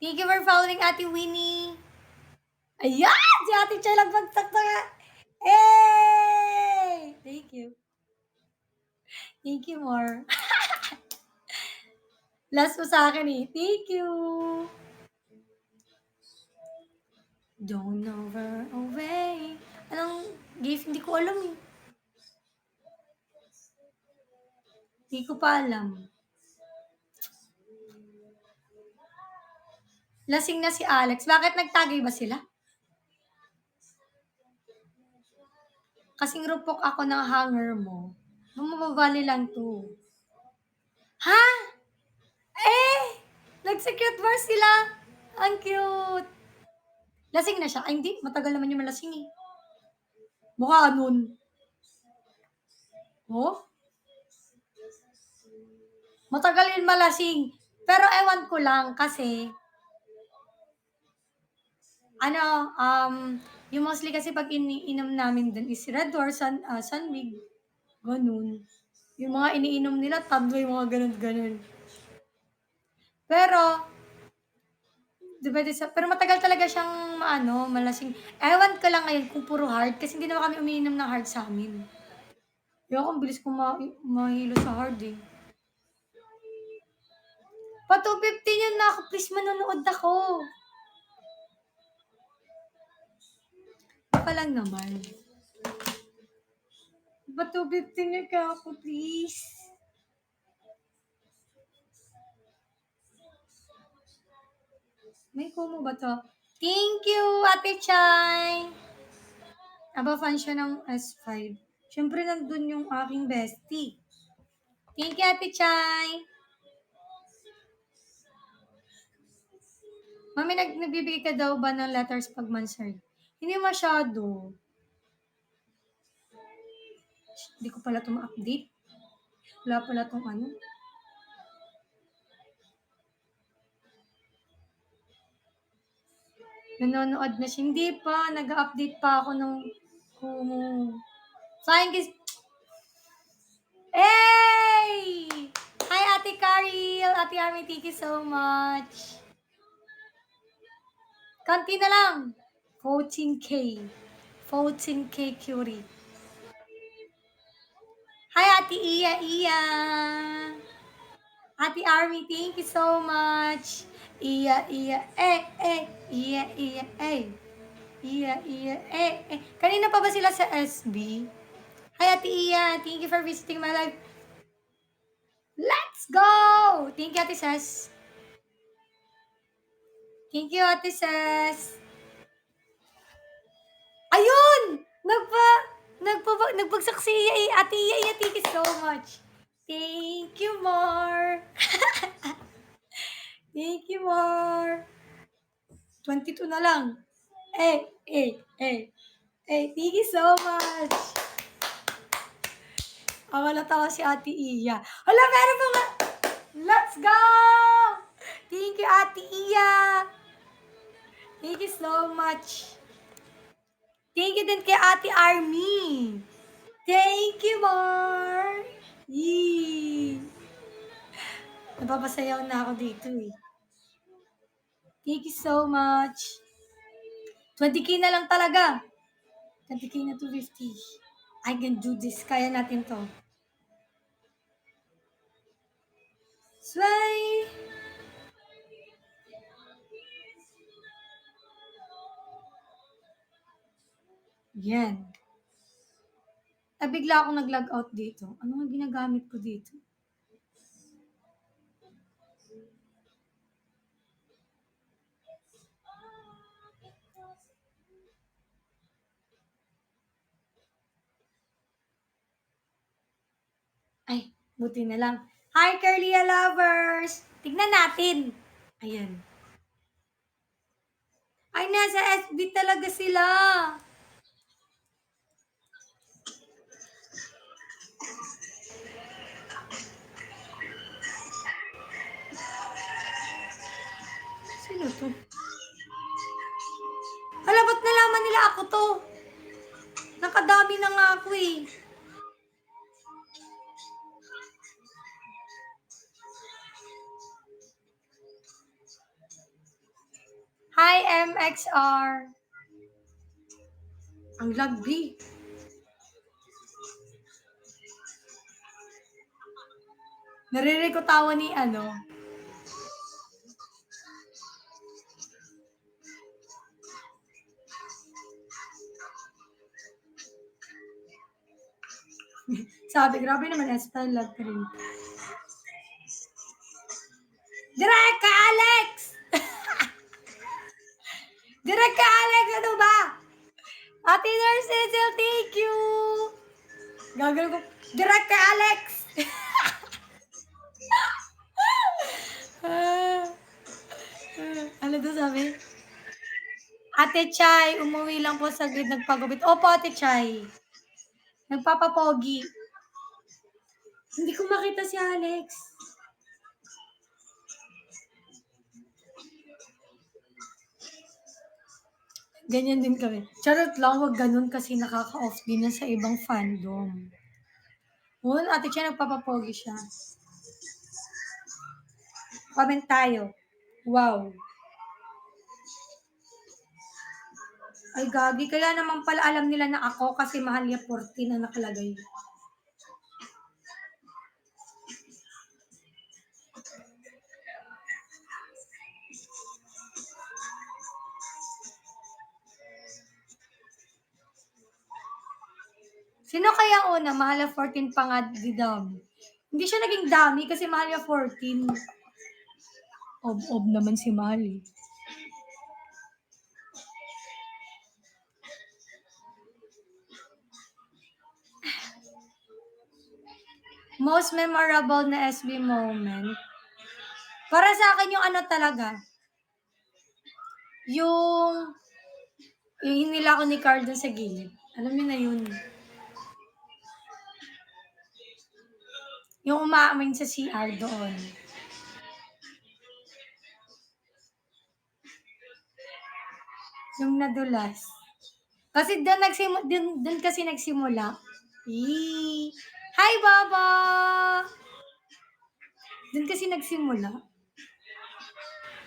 Thank you for following Ate Winnie. Ayan! Si Ate Choy nagbagsak na nga. Hey! Thank you. Thank you more. Last mo sa akin eh. Thank you. Don't over away. Anong gift? Hindi ko alam eh. Hindi ko pa alam. Lasing na si Alex. Bakit nagtagay ba sila? Kasing rupok ako ng hanger mo. Bumabali lang to. Ha? Eh! Nag-secret war sila. Ang cute. Lasing na siya. Ay, hindi. Matagal naman yung malasing eh. Mukha nun. Oh? Matagal yun malasing. Pero ewan ko lang kasi yung mostly kasi pag iniinom namin dun is Red Door, Sunwig, ganun. Yung mga iniinom nila, tabloy, mga ganun-ganun. Pero, depende sa, pero matagal talaga siyang malasing. Ewan ko lang ngayon kung puro hard, kasi hindi naman kami umiinom ng hard sa amin. Yung ako, ang bilis kong mahilo sa hard eh. Pa 250 yun na ako, please manonood ako. Pa lang naman. Pa 250 niya ka ako, please. May kumo ba to? Thank you, Ate Chay! Aba, fan siya ng S5. Siyempre, nandun yung aking bestie. Thank you, Ate Chay! Mami, nagbibigay ka daw ba ng letters pag mansard? Hindi masyado. Hindi ko pala ito ma-update. Wala pala itong ano. Nanonood na siya. Hindi pa. Nag-update pa ako nung kumo. Flying kiss. Hey! Hi, Ate Karil. Ate Army, thank you so much. Kanti na lang. 14K. 14K curie. Hi, Ate Iya Iya. Ate Army, thank you so much. Iya Iya Iya Iya Iya Iya Kanina pa ba sila sa SB? Hi, Ate Iya. Thank you for visiting my life. Let's go! Thank you, Ate Ses. Thank you, Ate Ses. Ayun! Nagbagsak si Ate Iya. Thank you so much. Thank you, more. Thank you, more. 22 na lang. Thank you so much. Wala tawa si Ate Iya. Hala, meron pa nga. Let's go! Thank you, Ate Iya. Thank you so much. Thank you din kay Ate Army. Thank you, Mar. Yee. Napapasayaw na ako dito eh. Thank you so much. 20K na lang talaga. 20K na 250. I can do this. Kaya natin to. Sway! Yan. Bigla akong nag-log out dito. Ano nga ginagamit ko dito? Ay, buti na lang. Hi, Curlia lovers! Tignan natin. Ayan. Ay, nasa SB talaga sila. Sino to? Hala, ba't nalaman nila ako to? Nakadami na nga ako eh. Hi, MXR. Ang lagbi. Naririnig ko tawa ni ano. Sabi, grabe naman, Estelle, love ka rin. Direk ka, Alex! Direk ka, Alex! Ano ba? Ate Nurse Cecil, thank you! Gagawin ko, direk ka, Alex! Ano to sabi? Ate Chay, umuwi lang po sa grid, nagpagupit. Opo, Ate Chay. Nagpapapogi. Hindi ko makita si Alex. Ganyan din kami. Charot lang, wag ganun kasi nakaka-off din na sa ibang fandom. Oo, Ate Chay, nagpapapogi siya. Comment tayo. Wow. Ay, gagi. Kaya naman pala alam nila na ako kasi mahal niya 14 na nakalagay. Sino kaya una? Mahal niya 14 pa nga di dami. Hindi siya naging dami kasi mahal niya 14. Ob-ob naman si Mahal eh. Most memorable na SB moment. Para sa akin yung ano talaga. Yung hinila ko ni Carl dun sa gilid. Alam niyo na yun. Yung umaamin sa CR doon. Yung nadulas. Kasi doon kasi nagsimula. Eee. Hi, Baba! Doon kasi nagsimula.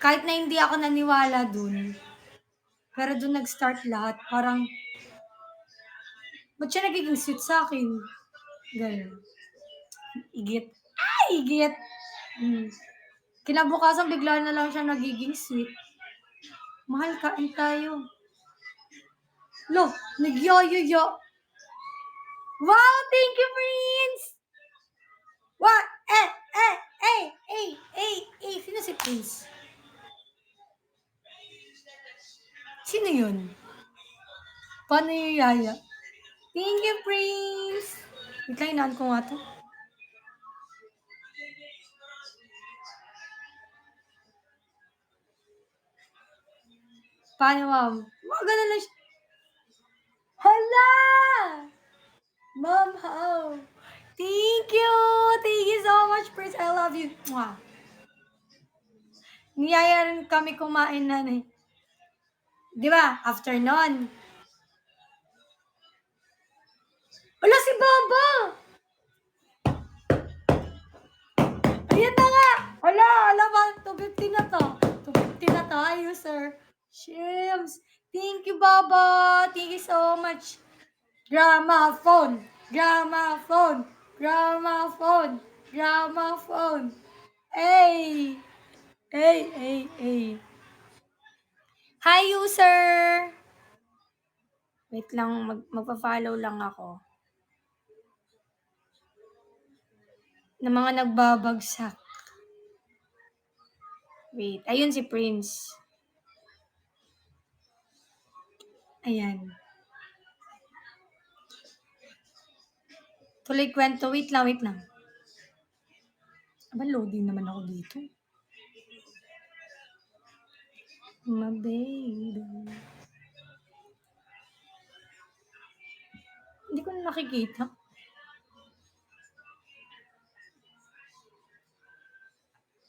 Kahit na hindi ako naniwala doon. Pero doon nag-start lahat. Parang, ba't siya nagiging sweet sa akin? Ganun. Igit. Ay, igit! Kinabukasan, bigla na lang siya nagiging sweet. Mahal, kain tayo. Lo, nagyoyoyo. Wow, thank you, Prince! What? Sino si Prince? Sino yun? Paano yung yaya? Thank you, Prince! Ikainaan ko nga to. Paano, ma'am? Mga ganun lang siya. Hala! Ma'am, how? Thank you! Thank you so much, Prince. I love you. Mwah. Niyaya rin kami kumain na eh. Di ba? After nun. Wala si Baba! Ayan na nga! Hala ba? 250 na to. 250 na tayo, sir. Shims. Thank you, Baba. Thank you so much. Gramophone. Gramophone. Gramophone. Gramophone. Hey! Hey. Hi, user! Wait lang, magpa-follow lang ako. Ng mga nagbabagsak. Wait, ayun si Prince. Ayan. Tuloy kwento. Wait lang. Aba, loading naman ako dito. My baby. Hindi ko na nakikita.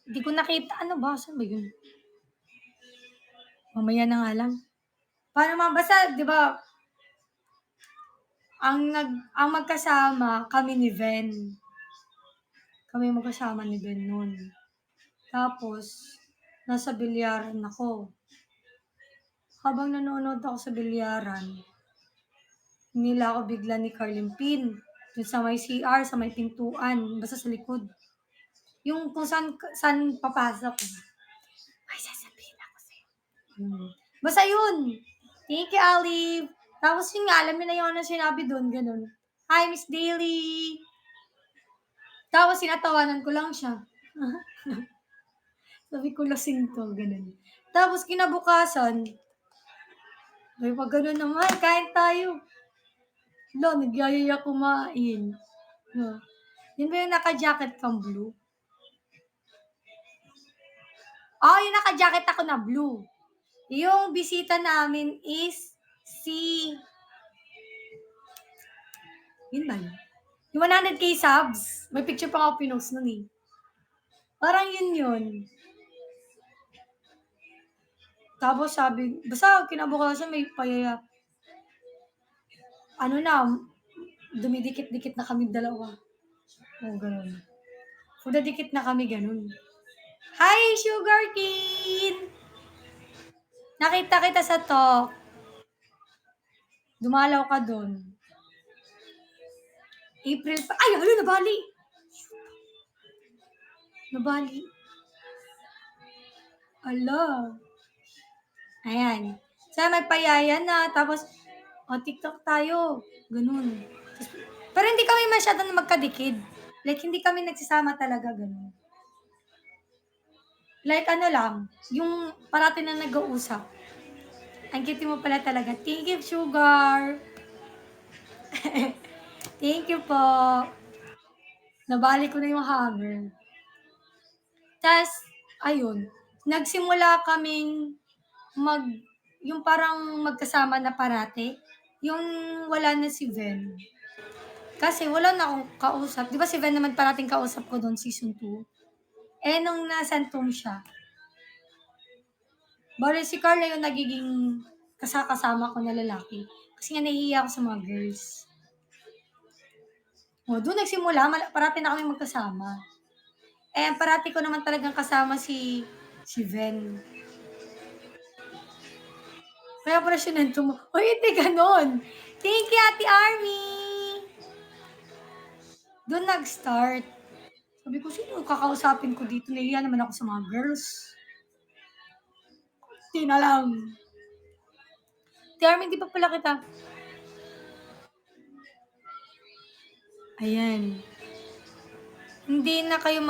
Hindi ko nakita. Ano ba? Saan ba yun? Mamaya na nga lang. Paano mga basta, di ba, ang magkasama kami ni Ven. Kami magkasama ni Ben noon. Tapos, nasa bilyaran ako. habang nanonood ako sa bilyaran, nila ako bigla ni Carlin Pin. Dun sa may CR, sa may pintuan, basta sa likod. Yung kung saan papasok. May sasabihin ako sa'yo. Basta yun. Thank you, Olive. Tapos yun nga, alam niyo na yung ano sinabi dun, ganun. Hi, Miss Daily. Tapos sinatawanan ko lang siya. Sabi ko, lasing to, ganun. Tapos kinabukasan, may pag ganun naman, kain tayo. Lo, nagyayaya kumain. No. Yun ba yung naka-jacket kang blue? Yung naka-jacket ako na blue. Yung bisita namin is si... Yun ba yun? Yung 100k subs. May picture pa ako pinost nun eh. Parang yun. Tapos sabi, basta kinabukasan may payaya. Ano na, dumidikit-dikit na kami dalawa. Ganun. Fuda dikit na kami, ganun. Hi, Sugar Cane! Nakita kita sa talk. Dumalaw ka doon. April pa. Ay, halo, nabali! Ala. Ayan. Sana may payaya na. Tapos, TikTok tayo. Ganun. Pero hindi kami masyadong magkadikid. Like, hindi kami nagsasama talaga, ganun. Like, ano lang, yung parati na nag-uusap. Ang cute mo pala talaga. Thank you, Sugar. Thank you po. Nabali ko na yung hammer. Tas, ayun, nagsimula kaming yung parang magkasama na parate. Yung wala na si Ven. Kasi wala na akong kausap. Di ba si Ven naman parating kausap ko doon season 2? Nung nasantom siya, bale si Carla yung nagiging kasama ko na lalaki. Kasi nga nahihiya ako sa mga girls. Doon nagsimula, parati na kami magkasama. Parati ko naman talagang kasama si Ven. Kaya pala siya nantumo. Hindi ganon. Thank you, Ate Army! Doon nag-start. Sabi ko, sino kakausapin ko dito? Nahiya naman ako sa mga girls. Hindi na lang. Ate Army, di pa pala kita. Ayan. Hindi na kayo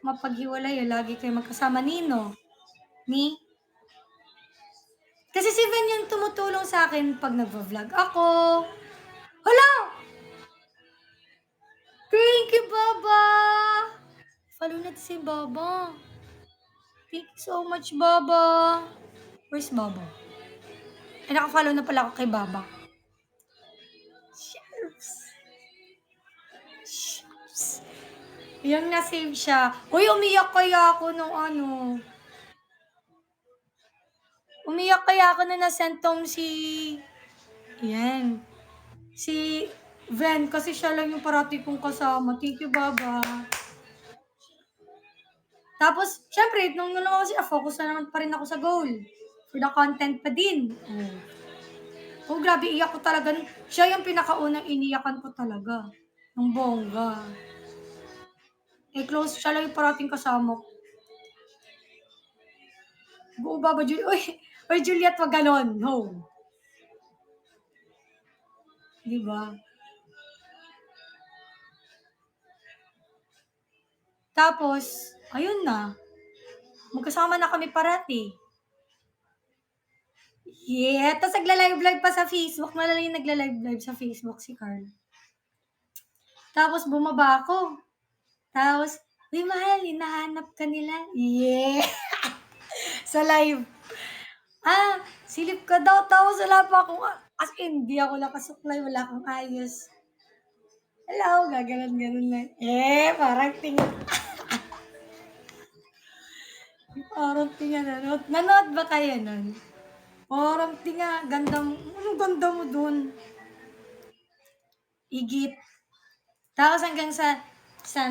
mapaghiwalay. Lagi kayo magkasama. Nino? Ni? Kasi si Ven yung tumutulong sa akin pag nagva-vlog ako. Hala! Thank you, Baba! Follow natin si Baba. Thank you so much, Baba. Where's Baba? Naka-follow na pala ako kay Baba. Shucks. Yan, na-save siya. Uy, umiyak kaya ako nung ano. Umiyak kaya ako na nasentong Yan. Si Ven, kasi siya lang yung parati kong kasama. Thank you, Baba. Tapos, syempre, nung naman siya, focus na naman pa rin ako sa goal. For the content pa din. Grabe, iyak ko talaga. Siya yung pinakaunang iniyakan ko talaga. Ng bongga. Close, siya lang yung parating kasama ko. Buo Baba, Uy, Juliet, wag ganon. No. Diba? Tapos, ayun na. Magkasama na kami parati. Yeah. Tapos nagla-live pa sa Facebook. Malala yung nagla-live sa Facebook si Carl. Tapos bumaba ako. Tapos, uy, mahal, hinahanap ka nila. Yeah. Sa live. Silip ka daw. Tapos wala pa akong, as in, di ako nakasuklay. Wala akong ayos. Hello, gaganon-ganon na. Parang tingin. Parang tingin. Nanood ba kayo nun? Parang tingin. Ganda mo. Anong ganda mo dun? Igit. Tapos hanggang sa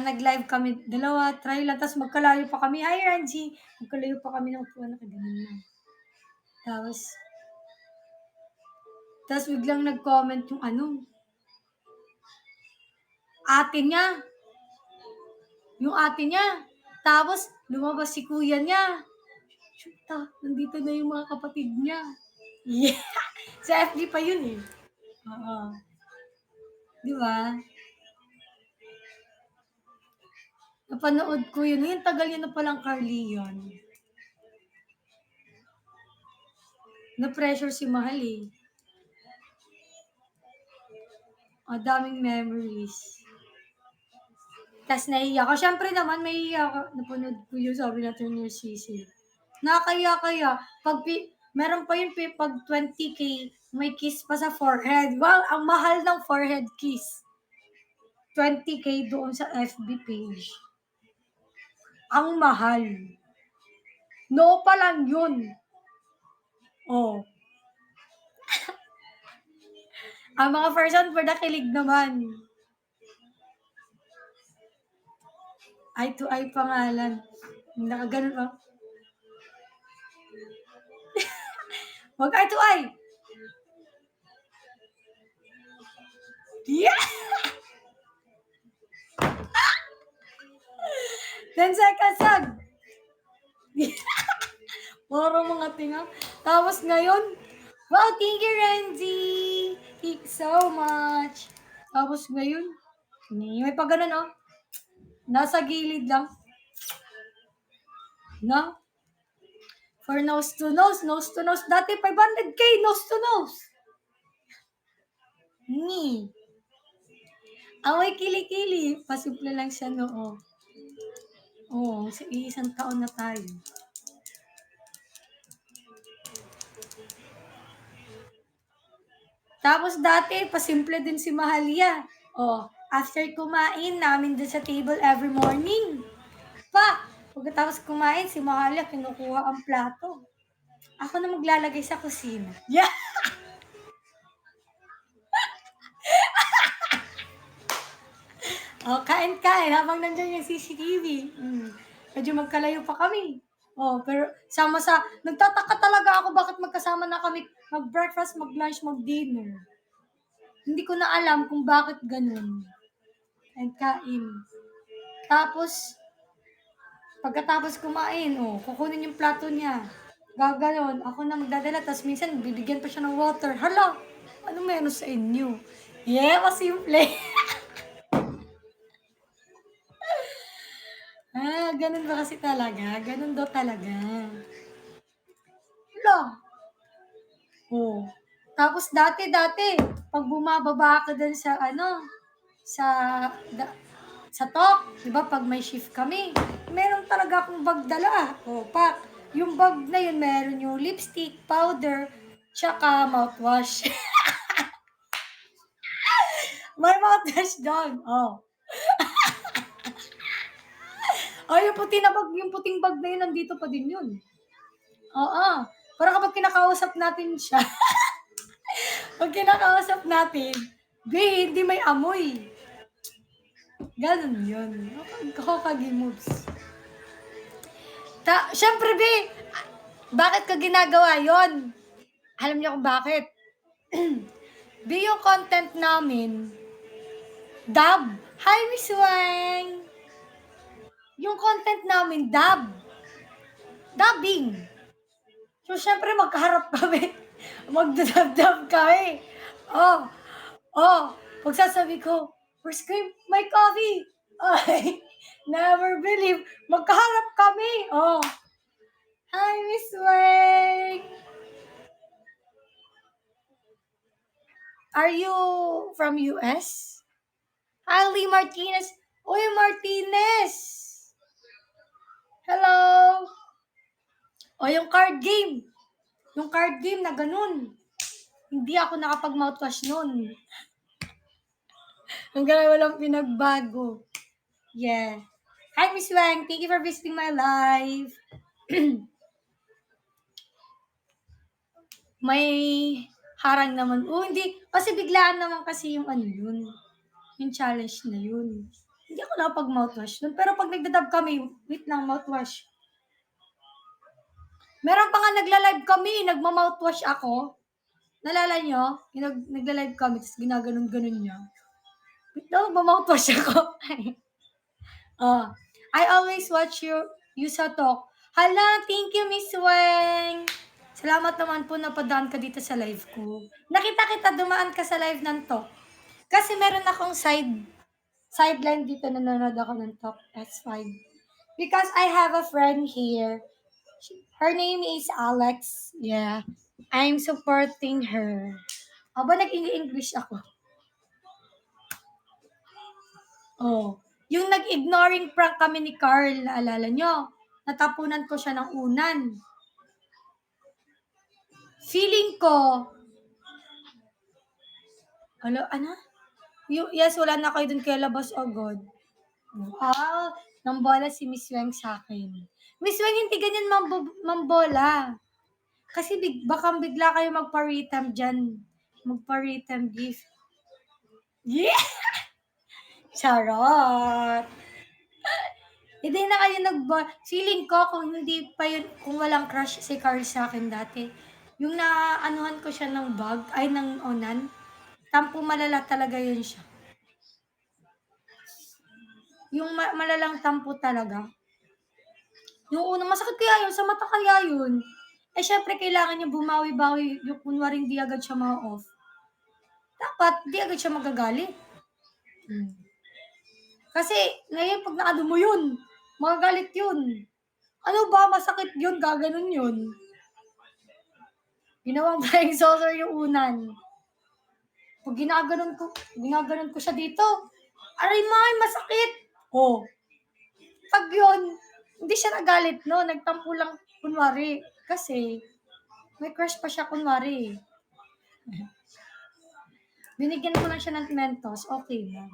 nag-live kami, dalawa, try lang. Tapos magkalayo pa kami. Hi, Ranji. Magkalayo pa kami ng upuan. Nakaganon lang. Tapos, Tapos biglang nag-comment yung ate niya. Yung ate niya. Tapos, lumabas si kuya niya. Shoot, nandito na yung mga kapatid niya. Yeah. Sa FB pa yun eh. Oo. Di ba? Napanood ko yun. Yung tagal yun na palang Carly yun. Na-pressure si Mahal eh. Ang daming memories. Tapos naiiyak ako. Siyempre naman, may iiyak ako. Napanood ko yun, sabi natin yung Sisi. Nakakaya. Meron pa yun, pag 20K, may kiss pa sa forehead. Wow, ang mahal ng forehead kiss. 20K doon sa FB page. Ang mahal. No pa lang yun. Oh. Ang mga person for the kilig naman. Eye to eye pangalan. Nakaganon pa. Wag eye to eye. Yeah! 10 seconds lang. Parang mga tinga. Tapos ngayon, wow, thank you, Renzi. Thank you so much. Tapos ngayon, may pa ganun, oh. Nasa gilid lang. No? For nose to nose. Dati 500K, nose to nose. Ni. Away kili-kili. Pasimple lang siya noo. Oo, isang taon na tayo. Tapos dati, pasimple din si Mahalia. After kumain namin din sa table every morning. Pagkatapos kumain, si Mahalia kinukuha ang plato. Ako na maglalagay sa kusina. Yeah! Kain habang nandiyan yung CCTV. Medyo magkalayo pa kami. Pero nagtataka talaga ako bakit magkasama na kami mag-breakfast, mag-lunch, mag-dinner. Hindi ko na alam kung bakit ganun. And kain. Tapos, pagkatapos kumain, kukunin yung plato niya. Gaganon, ako na magdadala, tapos minsan bibigyan pa siya ng water. Hala, ano meron sa inyo? Yeah, masimple. Ganun ba kasi talaga? Ganun daw talaga. Hala. Tapos dati, pag bumababa ka dun sa sa talk, di ba, pag may shift kami, meron talaga akong bag dala. Yung bag na yun, meron yung lipstick, powder, tsaka mouthwash. May mouthwash doon. Yung puting bag na yun, nandito pa din yun. Oo. Para kapag kinakausap natin siya, hindi may amoy. Ganun yun. Hokage moves. Siyempre, bakit ka ginagawa yon? Alam niyo kung bakit? Yung content namin, dub. Hi, Miss Wang! Yung content namin, dubbing. So, syempre, magkaharap kami. Magdadab kami. Pagsasabi ko, where's my coffee? Never believe. Magkaharap kami. Hi, Miss Wang! Are you from US? Hi, Lee Martinez. Uy, Martinez! Hello! Yung card game. Yung card game na ganun. Hindi ako nakapag-mouthwash nun. Hanggang walang pinagbago. Yeah. Hi, Miss Wang. Thank you for visiting my live. May harang naman. Hindi. Kasi biglaan naman kasi yung yun. Yung challenge na yun. Hindi ako nakapag-mouthwash nun. Pero pag nagdadab kami, wait lang, mouthwash. Meron pa nga nagla-live kami, nagma-mouthwash ako. Naalala niyo? Yung nagla-live kami tapos ginaganon-ganon niya. Wait lang, ma-mouthwash ako. Oh, I always watch you sa talk. Hala, thank you, Miss Weng. Salamat naman po napadaan ka dito sa live ko. Nakita kita, dumaan ka sa live ng talk. Kasi meron akong sideline dito, nanonood ako ng talk. That's fine. Because I have a friend here. Her name is Alex. Yeah. I'm supporting her. Aba, nag-English ako. Oh. Yung nag-ignoring prank kami ni Carl, naalala nyo? Natapunan ko siya ng unan. Feeling ko, ano? Yes, wala na kayo dun kay labas agad. Wow, nambola si Miss Weng sa akin. Miss Weng, hindi ganyan mambola. Kasi baka bigla kayo magpa-retam dyan. Magpa-retam gift. Yeah! Charot! Hindi na kayo feeling ko kung hindi pa yun, kung walang crush si Carl sa akin dati, yung naanuhan ko siya ng bag, ay ng onan, tampo malala talaga yun siya. Yung malalang tampo talaga. Yung unang masakit kaya yun, sa mata kaya yun. Eh syempre kailangan niya bumawi-bawi, yung kunwaring di agad siya ma-off. Dapat di agad siya magagalit. Kasi ngayon pag naano mo yun, magagalit yun. Ano ba, masakit yun, gaganon yun. Ginawang flying saucer yung unan. Pag ginaganon ko siya dito, aray may masakit. Oh. Pag yun, hindi siya nagalit no, nagtampo lang kunwari. Kasi, may crush pa siya kunwari. Binigyan ko lang siya ng Mentos, okay na.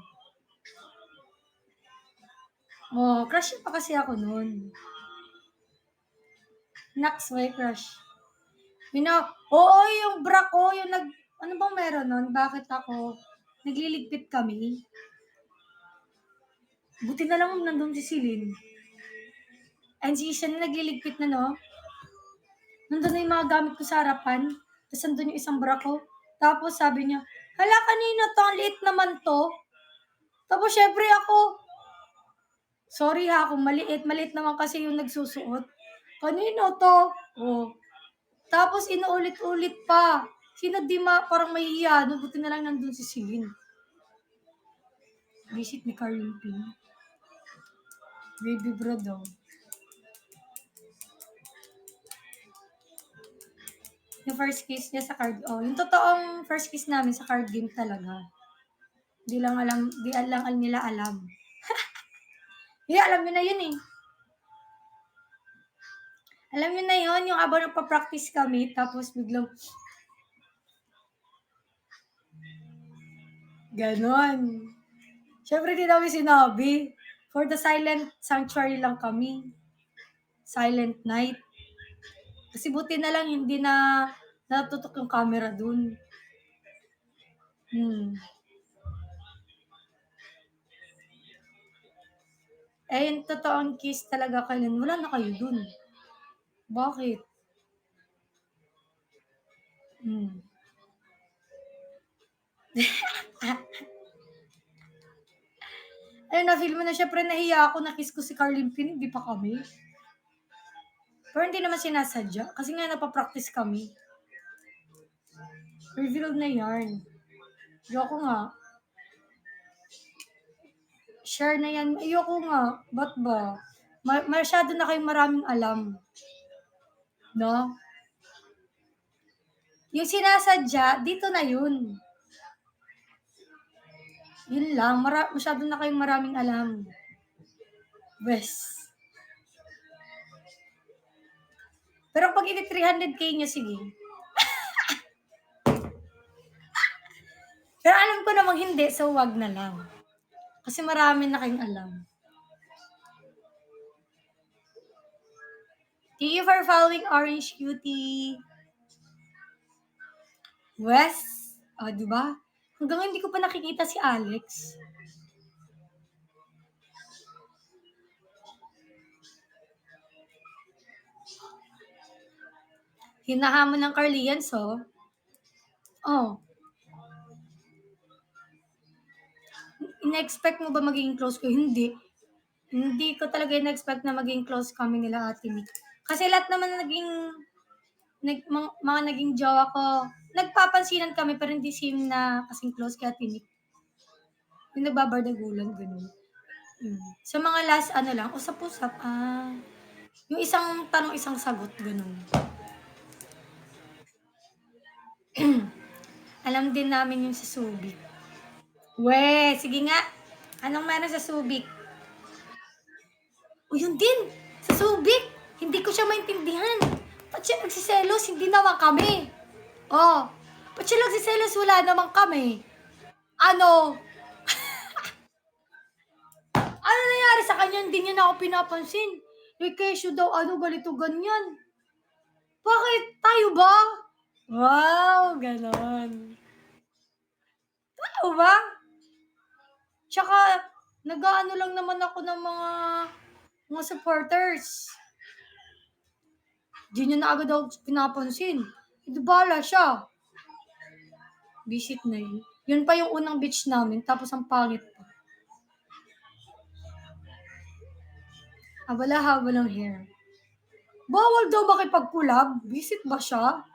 Oh, crush pa kasi ako noon. Nax, may crush. Oo, yung bra ko, yung ano bang meron nun? Bakit ako? Nagliligpit kami. Buti na lang nandun si Celine. And si siya na nagliligpit na, no? Nandun na yung mga gamit ko sa harapan. Tapos nandun yung isang bra ko. Tapos sabi niya, hala kanina to, ang liit naman to. Tapos syempre ako, sorry ha, kung maliit naman kasi yung nagsusuot. Kanino to? Oh. Tapos inuulit-ulit pa. Sino di parang mahihiya, no? Buti na lang nandun si Celine. Visit ni Carlin Pin. Baby bro daw. Yung first kiss niya sa card, yung totoong first kiss namin sa card game talaga. Di lang nila alam. Alam niyo na yun eh. Alam niyo na yun, yung abang nagpa-practice kami, tapos biglang, ganon. Siyempre, di namin sinabi. For the silent sanctuary lang kami. Silent night. Kasi buti na lang hindi na natutok yung camera dun. Eh, yung totoong kiss talaga kayo, wala na kayo dun. Bakit? Ayun, na-feel mo na syempre nahiya ako, na-kiss ko si Carlin Pin, hindi pa kami. Pero hindi naman sinasadya, kasi nga napapractice kami. Reveal na yarn. Ayoko nga. Share na yan. Ayoko nga. Ba't ba? Masyado na kayong maraming alam. No? Yung sinasadya, dito na yun. Yun lang. Masyado na kayong maraming alam. Bes. Pero pag ini 300k nyo, sige. Pero alam ko namang hindi, so wag na lang. Kasi marami na kayong alam. Thank you for following Orange Cutie. Wes, diba? Hanggang hindi ko pa nakikita si Alex. Hinahamon ng Carlian, so. Oh, in-expect mo ba magiging close ko? Hindi. Hindi ko talaga in-expect na maging close kami nila Ate Nick. Kasi lahat naman na mga naging jowa ko, nagpapansinan kami pero hindi same na kasing close kay Ate Nick. Yung nagbabardagulan, ganun. Sa mga last, ano lang, usap-usap, yung isang tanong, isang sagot, ganun. Alam din namin yung sa Subic. We, sige nga. Anong meron sa Subic? O yun din, sa Subic. Hindi ko siya maintindihan. Ba't siya nagsiselos? Hindi naman kami. Oh, ba't siya nagsiselos? Wala naman kami. Ano? Ano nangyari sa kanya? Hindi niya na ako pinapansin. May kesyo daw, ganito, ganyan. Bakit? Tayo ba? Wow, ganon. Tayo ba? Tsaka, nag-aano lang naman ako ng mga supporters. Di niya na agad ako pinapansin. Di bala siya. Visit na yun. Yun pa yung unang beach namin, tapos ang pangit pa. Habala-haba ng hair. Bawal daw makipag-collab? Visit ba siya?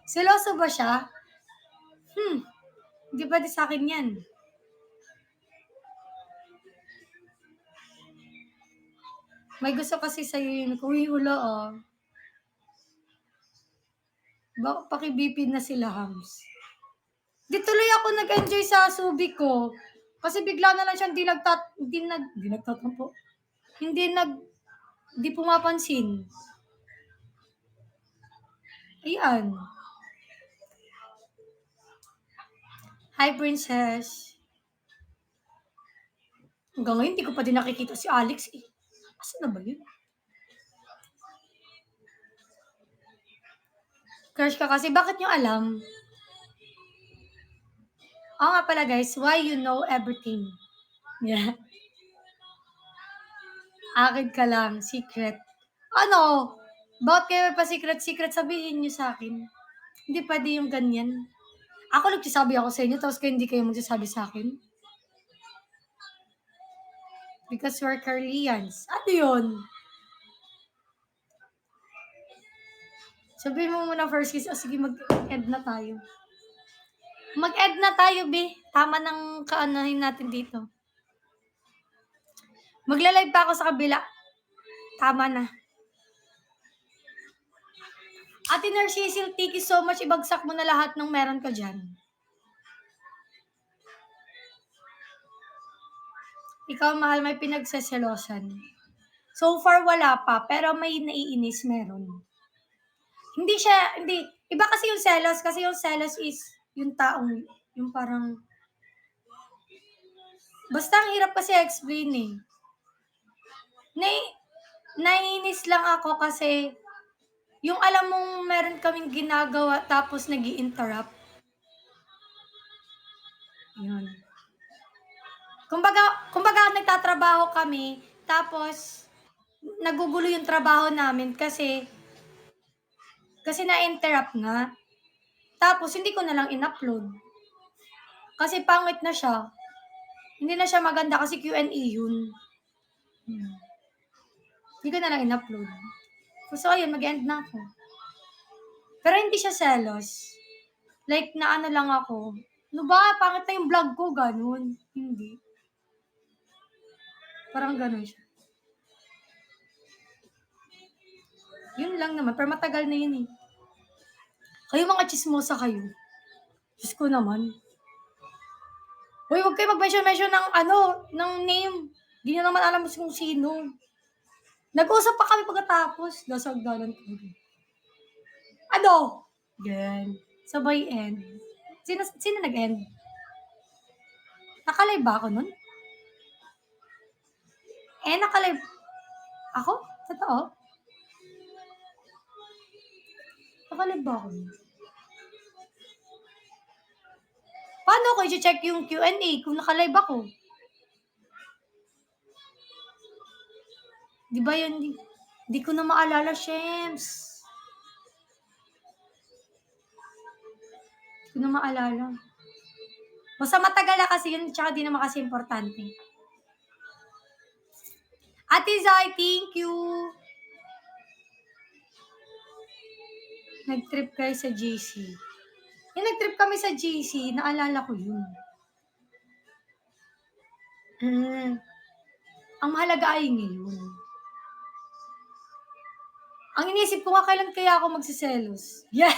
Seloso ba siya? Hindi pwede sa akin yan. May gusto kasi sa'yo yun. Uy, wala Pakibipid na sila, Hams. Di tuloy ako nag-enjoy sa Subic ko. Kasi bigla na lang siya hindi pumapansin. Ayan. Hi, Princess. Hanggang ngayon, hindi ko pa din nakikita si Alex eh. Asan na ba yun? Crush ka kasi, bakit nyo alam? Oo nga pala guys, why you know everything? Yeah. Akin ka lang, secret. Ano? Bakit kayo pa secret sabihin nyo sa akin? Hindi pwede yung ganyan. Ako nagsasabi ako sa inyo, tapos kayo hindi kayo magsasabi sa akin. Because we're Carlians. Ano yun? Sabihin mo muna first kiss. Sige, mag-end na tayo. Mag-end na tayo, be. Tama ng kaanahin natin dito. Magla-live pa ako sa kabila. Tama na. Ate Narcisil, thank you so much. Ibagsak mo na lahat ng meron ka dyan. Ikaw, mahal, may pinagseselosan. So far, wala pa. Pero may naiinis, meron. Hindi. Iba kasi yung selos. Kasi yung selos is yung taong, yung parang, basta ang hirap kasi explain eh. Naiinis lang ako kasi, yung alam mong meron kaming ginagawa tapos nag-i-interrupt. Yun. Kumbaga nagtatrabaho kami, tapos nagugulo yung trabaho namin kasi na-interrupt nga. Tapos hindi ko na lang in-upload. Kasi pangit na siya. Hindi na siya maganda kasi Q&A yun. Hindi ko na lang in-upload. So ayun, mag-end na ako. Pero hindi siya selos. Like, na ano lang ako. Ano ba? Pangit na yung vlog ko, ganun. Hindi. Parang ganun siya. Yun lang naman. Pero matagal na yun eh. Kayo mga chismosa kayo. Diyos ko naman. Uy, huwag kayo mag-mention ng name. Hindi nyo naman alam kung sino. Nag-usap pa kami pagkatapos. Dasagdalan ko. Ano? Yan. Sabay end. Sino nag-end? Nakalive ba ako nun? Nakalive. Ako? Totoo? Nakalive ba ako nun? Paano ko i-check yung Q&A kung nakalive ako? Di ba yun? Di ko na maalala, Shems. Hindi ko na maalala. Basta matagal na kasi yun, tsaka di naman kasi importante. Ate Zai, thank you. Nag-trip kayo sa GC. Yung nag-trip kami sa GC, naalala ko yun. Ang mahalaga ay ngayon. Ang inisip ko nga, kailan kaya ako magsiselos? Yeah.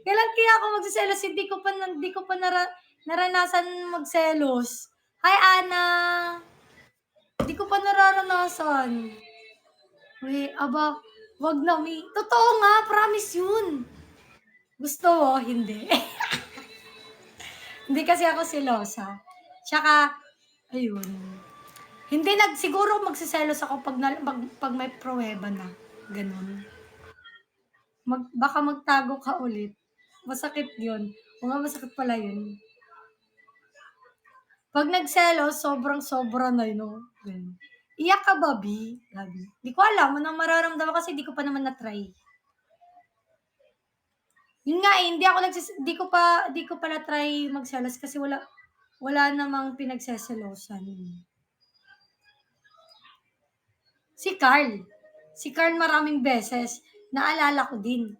Kailan kaya ako magsiselos? Hindi ko pa naranasan magselos. Hi, Ana! Hindi ko pa nararanasan. Uy, aba, wag na, may. Totoo nga, promise yun. Gusto mo? Hindi. Hindi kasi ako selosa. Tsaka, ayun. Hindi siguro magsiselos ako pag may pruweba na. Ganun. Baka magtago ka ulit. Masakit yun. O nga, masakit pala yun. Pag nagselos, sobrang-sobra na yun. No? Ganun. Iyak ka ba, Bi? Labi. Di ko alam anong mararamdaman kasi di ko pa naman na-try. Yun nga eh, di ko pa na-try magselos kasi wala namang pinagseselosan. Si Carl maraming beses, naalala ko din.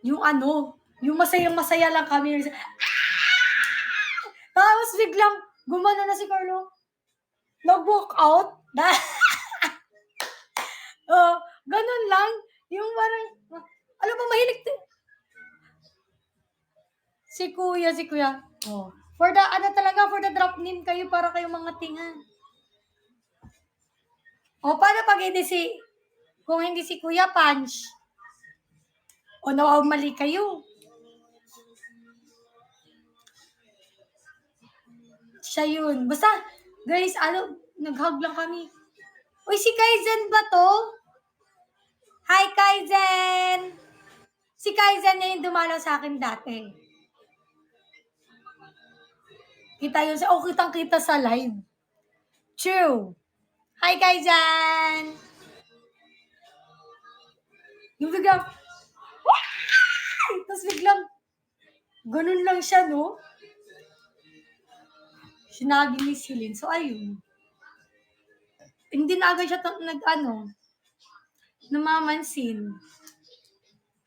Yung masayang-masaya lang kami. Tapos biglang, gumano na si Carlo. Nag-walk out. Ganun lang. Yung parang, ano ba, mahilig din. Si kuya. Oh. For the drop name kayo para kayong mga tinga. O, paano pag kung hindi si Kuya Punch? O, mali kayo. Siya yun. Basta, guys, nag-hug lang kami. Uy, si Kaizen ba to? Hi, Kaizen! Si Kaizen niya yung dumalaw sa akin dati. Kitang-kita sa live. True. Hi, Kaizen! Yung biglang, tapos biglang, ganun lang siya, no? Sinagi ni Celine. So, ayun. Hindi na agad siya namamansin.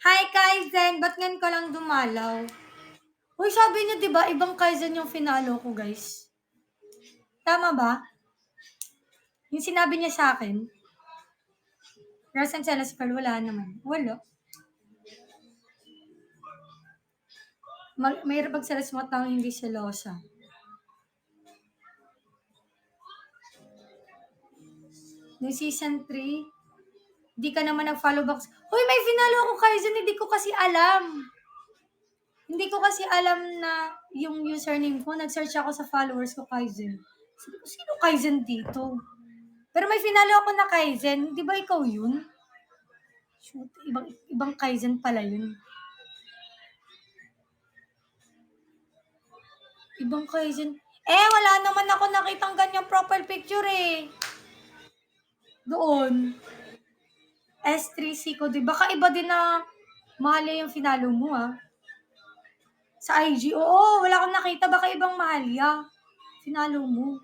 Hi, Kaizen! Ba't ngayon ka lang dumalaw? Uy, sabi niyo, di ba, ibang Kaizen yung finalo ko, guys. Tama ba? Yung sinabi niya sa akin, Russ and Celos Pearl, wala naman. Wala. Mahirap pag-selos mo tao hindi selosa. Yung season 3, di ka naman nag-follow back. Hoy, may finalo ako Kaizen, hindi ko kasi alam. Hindi ko kasi alam na yung username ko. Nag-search ako sa followers ko Kaizen. Sabi ko, sino Kaizen dito? Pero may finalo ako na Kaizen. Di ba ikaw yun? Shoot, ibang Kaizen pala yun. Ibang Kaizen. Wala naman ako nakitang ganyang profile picture eh. Doon. S3C ko, di baka iba din na Mahalya yung finalo mo sa IG. Oo, wala akong nakita. Baka ibang Mahalya. Finalo mo.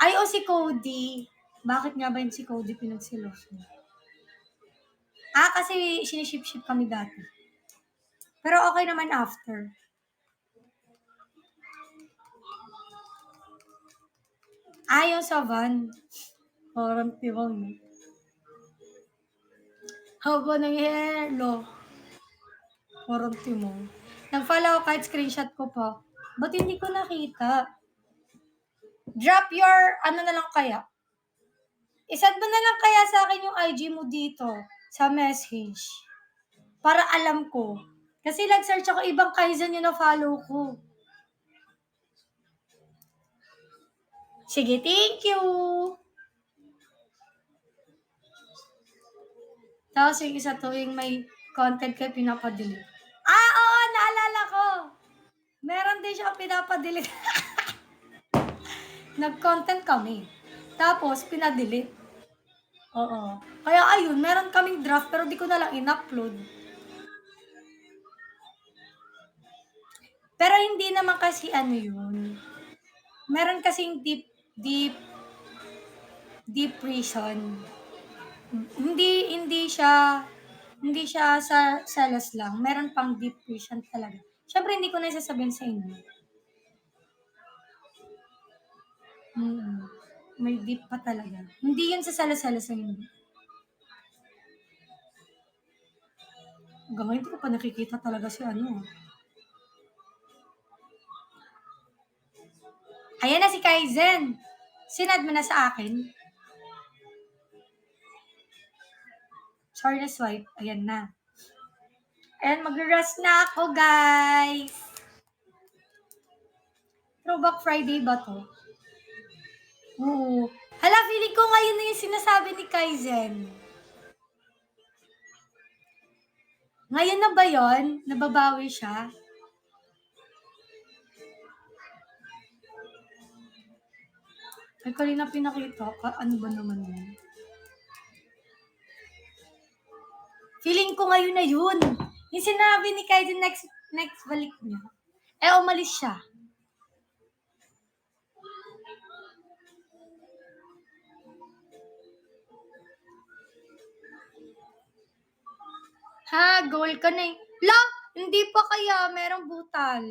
Ay, si Cody. Bakit nga ba yun si Cody pinagsilos mo? Kasi siniship-ship kami dati. Pero okay naman after. Yung sa van. Parang tiwang. Haba ng hello. Parang timong. Nag-follow kahit screenshot ko pa. Ba't hindi ko nakita? Drop your, na lang kaya? Isad mo na lang kaya sa akin yung IG mo dito sa message. Para alam ko. Kasi nag-search ako, ibang Kaizen yung na-follow ko. Sige, thank you! Tapos yung isa tuwing may content kayo pinapadelete. Oo! Naalala ko! Meron din siya pinapadelete. Nag-content kami. Tapos, pinadelete. Oo. Kaya ayun, meron kaming draft pero di ko na lang in-upload. Pero hindi naman kasi ano yun, meron kasing deep deep prison. Hindi hindi siya hindi siya sa salas lang, meron pang deep prison talaga. Siyempre hindi ko na sasabihin sa inyo. Mm. May deep pa talaga. Hindi yun sa salas-salas na hindi. Hanggang ngayon hindi ko pa nakikita talaga si ano. Ayan na si Kaizen. Sinad mo na sa akin. Sorry na swipe. Ayan na. Ayan, mag-rush na ako, guys. Throwback Friday ba to? Oo. Hala, feeling ko ngayon na yung sinasabi ni Kaizen. Ngayon na ba yon? Nababawi siya? Ay, kanina pinakita. Ano ba naman yun? Feeling ko ngayon na yun. Yung sinabi ni Kaizen next balik niya. Eh, umalis siya. Ha, goal ka na eh. La, hindi pa kaya. Merong butal.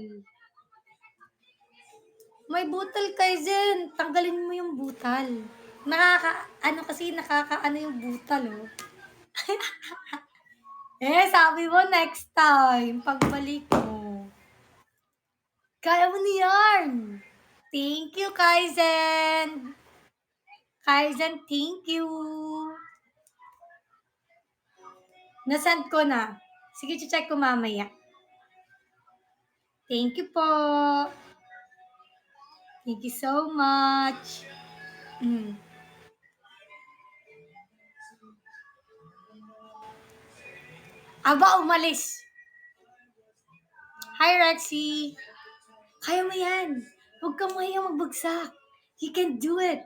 May butal, Kaizen. Tanggalin mo yung butal. Nakaka-ano yung butal, oh. Eh, sabi mo next time, pagbalik mo. Kaya mo na yan. Thank you, Kaizen. Kaizen, thank you. Nasend ko na. Sige, check ko mamaya. Thank you po. Thank you so much. Mm. Aba, umalis. Hi, Rexy. Kaya mo yan. Huwag kang mahiyang magbagsak. You can do it.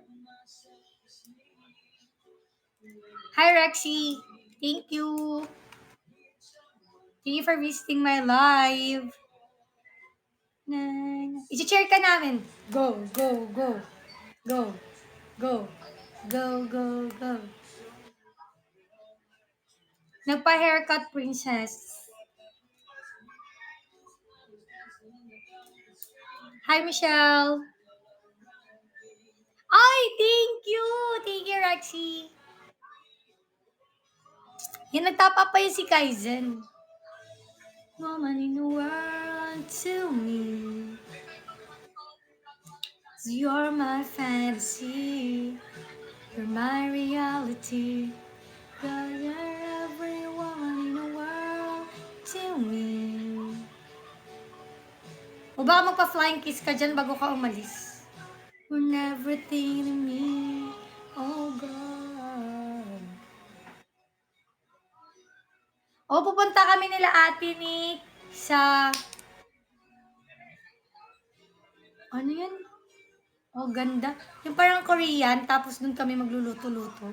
Hi, Rexy. Thank you. Thank you for visiting my live. I-share ka namin. Go, go, go. Go. Go. Go, go, go. Nagpa-haircut, princess. Hi, Michelle. Ay, thank you. Thank you, Rexy. Yan, nagtapa pa yun si Kaizen. Woman in the world to me. You're my fantasy. You're my reality. God, you're everyone in the world to me. O baka magpa-flying kiss ka dyan bago ka umalis. You're everything to me. Oh God. O pupunta kami nila ate ni sa... Ano yan? Oh, ganda. Yung parang Korean, tapos dun kami magluluto-luto.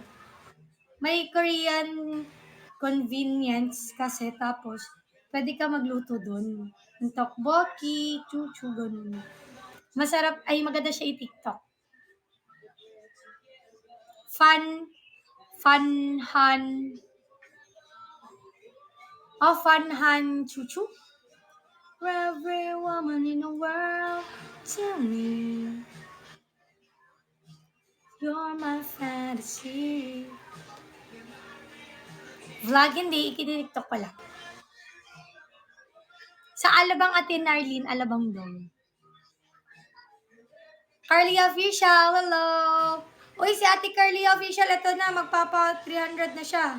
May Korean convenience kasi, tapos pwede ka magluto dun. Yung tteokbokki, chuchu, ganun. Masarap, ay maganda siya i-TikTok. Fanhan, Fanhan chuchu. Every woman in the world to me. You're my fantasy. Vlog hindi, ikinitiktok pala. Sa Alabang Ate Narlene, Alabang daw. Carly Official, hello! Uy, si Ate Carly Official, ito na, magpapa 300 na siya.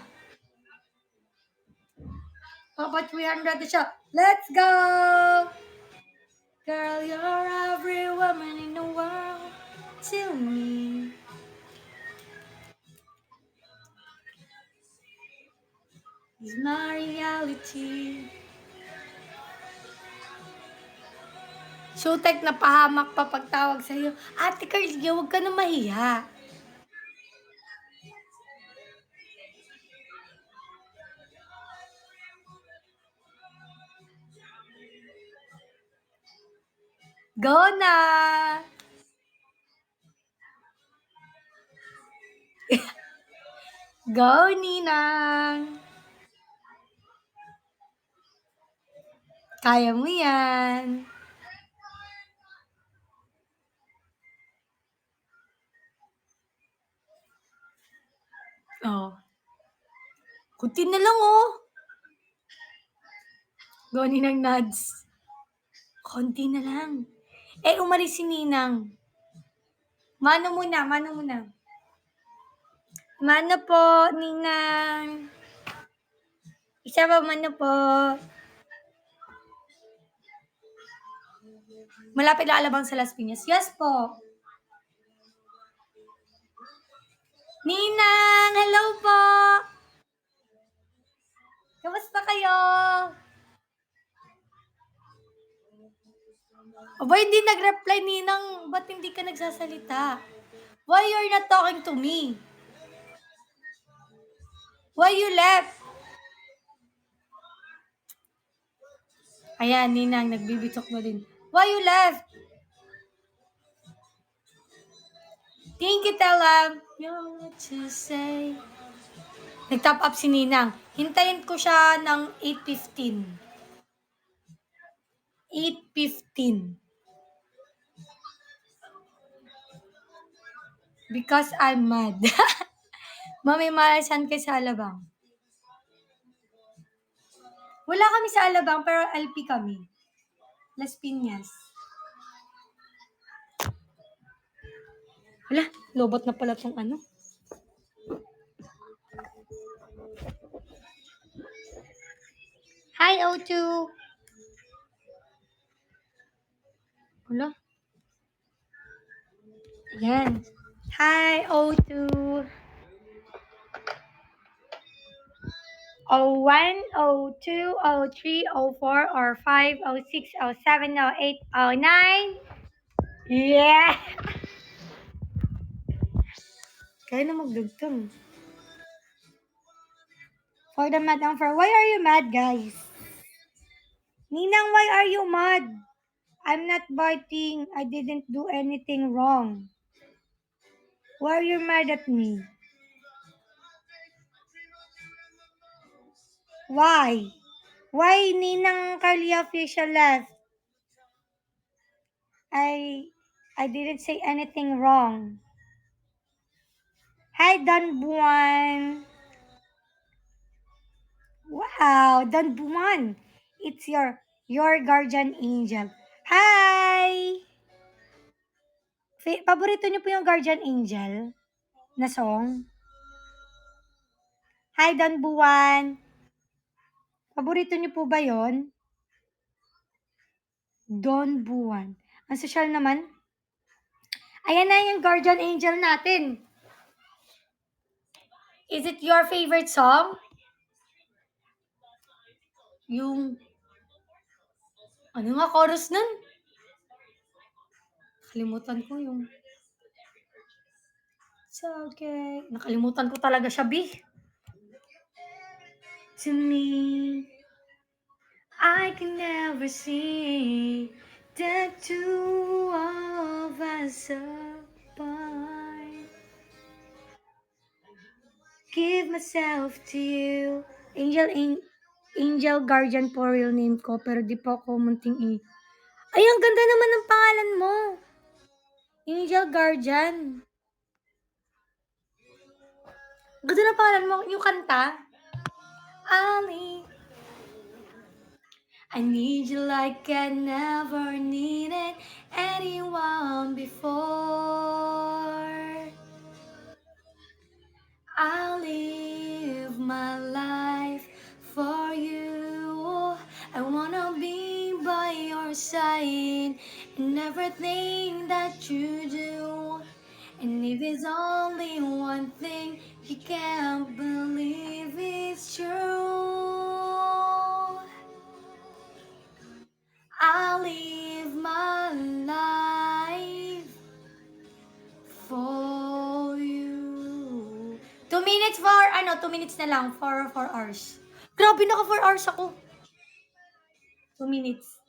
Papa 300 na siya. Let's go! Girl, you're every woman in the world to me. It's my reality. Showtek na pahamak pa pagtawag sa'yo. Ate Carly, huwag ka na mahiya. Go na! Go, Ninang! Kaya mo yan. Oh. Kunti na lang, oh. Go, Ninang Nads. Konti na lang. Umalis si Ninang. Mano muna, mano muna. Mano po, Ninang. Isa pa, mano po. Malapit na Alabang sa Las Piñas. Yes po. Ninang, hello po. Kamusta kayo? Aba, hindi nag-reply, Ninang. Ba't hindi ka nagsasalita? Why you're not talking to me? Why you left? Ayan, Ninang, nagbibitok na din. Why you left? Thank you, Telam. You know what to say. Nag-top up si Ninang. Hintayin ko siya ng 8:15. 8:15. Because I'm mad. Mami, malasan kayo sa Alabang. Wala kami sa Alabang, pero LP kami. Las Piñas. Wala, lobot na pala tong ano. Hi, O2. Wala. Yan. Hi, O2. 01, 02, 03, 04, or 05, 06, 07, 08, 09. Yeah! Kaya na magdugtong. For the mad and for why are you mad, guys? Ninang, why are you mad? I'm not biting. I didn't do anything wrong. Why are you mad at me? Why? Why Ninang Carly official left? I didn't say anything wrong. Hi, Don Buwan. Wow, Don Buwan. It's your guardian angel. Hi! Paborito niyo po yung guardian angel na song? Hi, Don Buwan. Paborito niyo po ba yon? Don Buwan. Ang social naman. Ayan na yung guardian angel natin. Is it your favorite song? Yung, ano nga chorus nun? Nakalimutan ko yung, it's okay. Nakalimutan ko talaga siya, B. To me, I can never see the two of us apart. Give myself to you. Angel Guardian po real name ko, pero di po ako munting Ay, ang ganda naman ng pangalan mo. Angel Guardian. Ganda ng pangalan mo. Yung kanta. Ali. I need you like I never needed anyone before. I'll live my life for you. I wanna be by your side in everything that you do. And if it's only one thing you can't believe it's true, I'll live my life for you. 2 minutes for, 2 minutes na lang for 4 hours. Grabe, naka 4 hours ako. 2 minutes.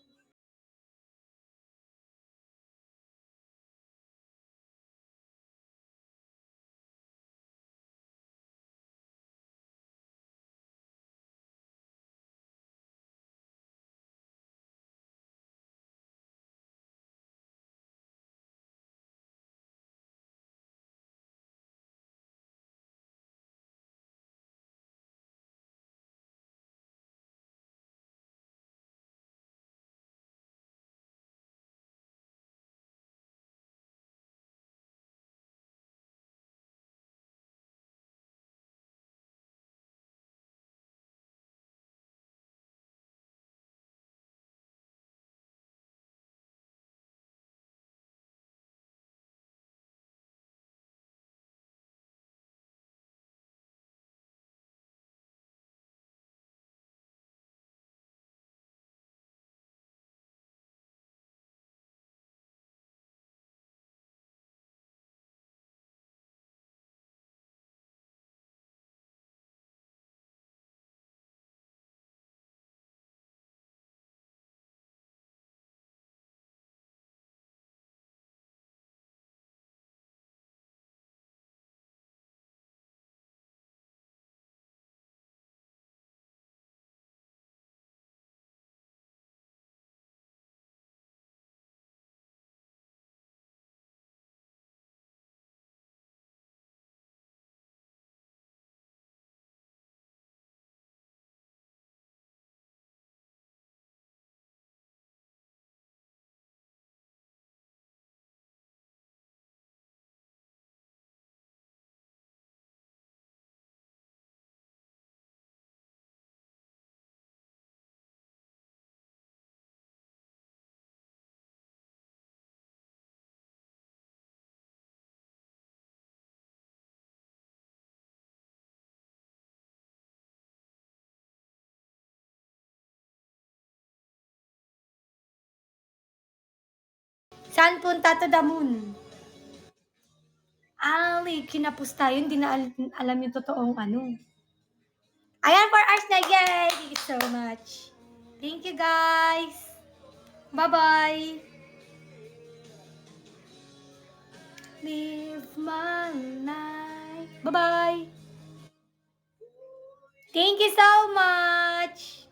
Saan punta to the moon? Ali, kinapos tayo, hindi na alam yung totoong ano. Ayan, 4 hours na, yay! Thank you so much. Thank you, guys. Bye-bye. Live my life. Bye-bye. Thank you so much.